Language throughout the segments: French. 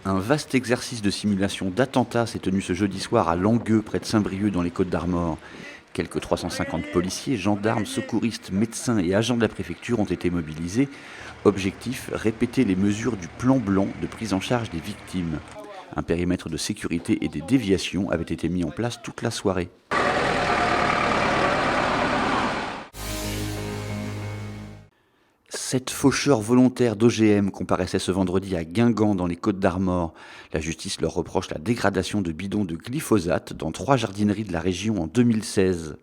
Un vaste exercice de simulation d'attentat s'est tenu ce jeudi soir à Langueux, près de Saint-Brieuc, dans les Côtes-d'Armor. Quelques 350 policiers, gendarmes, secouristes, médecins et agents de la préfecture ont été mobilisés. Objectif, répéter les mesures du plan blanc de prise en charge des victimes. Un périmètre de sécurité et des déviations avait été mis en place toute la soirée. 7 faucheurs volontaires d'OGM comparaissaient ce vendredi à Guingamp dans les Côtes-d'Armor. La justice leur reproche la dégradation de bidons de glyphosate dans 3 jardineries de la région en 2016.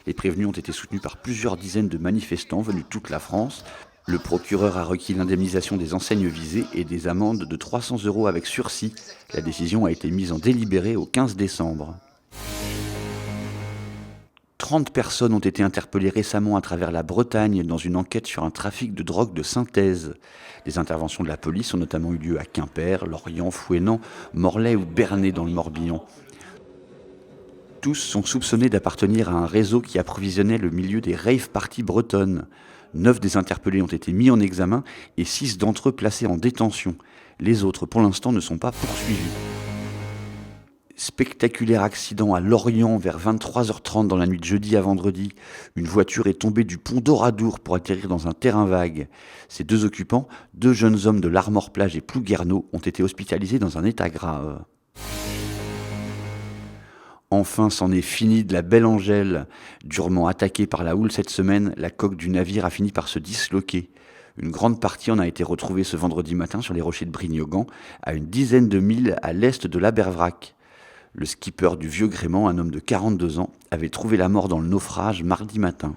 Les prévenus ont été soutenus par plusieurs dizaines de manifestants venus de toute la France. Le procureur a requis l'indemnisation des enseignes visées et des amendes de 300 € avec sursis. La décision a été mise en délibéré au 15 décembre. 30 personnes ont été interpellées récemment à travers la Bretagne dans une enquête sur un trafic de drogue de synthèse. Les interventions de la police ont notamment eu lieu à Quimper, Lorient, Fouesnant, Morlaix ou Bernay dans le Morbihan. Tous sont soupçonnés d'appartenir à un réseau qui approvisionnait le milieu des rave parties bretonnes. 9 des interpellés ont été mis en examen et 6 d'entre eux placés en détention. Les autres, pour l'instant, ne sont pas poursuivis. Spectaculaire accident à Lorient vers 23h30 dans la nuit de jeudi à vendredi. Une voiture est tombée du pont d'Oradour pour atterrir dans un terrain vague. Ces 2 occupants, 2 jeunes hommes de l'Armor-Plage et Plouguerneau, ont été hospitalisés dans un état grave. Enfin, c'en est fini de la Belle Angèle. Durement attaquée par la houle cette semaine, la coque du navire a fini par se disloquer. Une grande partie en a été retrouvée ce vendredi matin sur les rochers de Brignogan, à une dizaine de milles à l'est de l'Abervrac. Le skipper du Vieux Grément, un homme de 42 ans, avait trouvé la mort dans le naufrage mardi matin.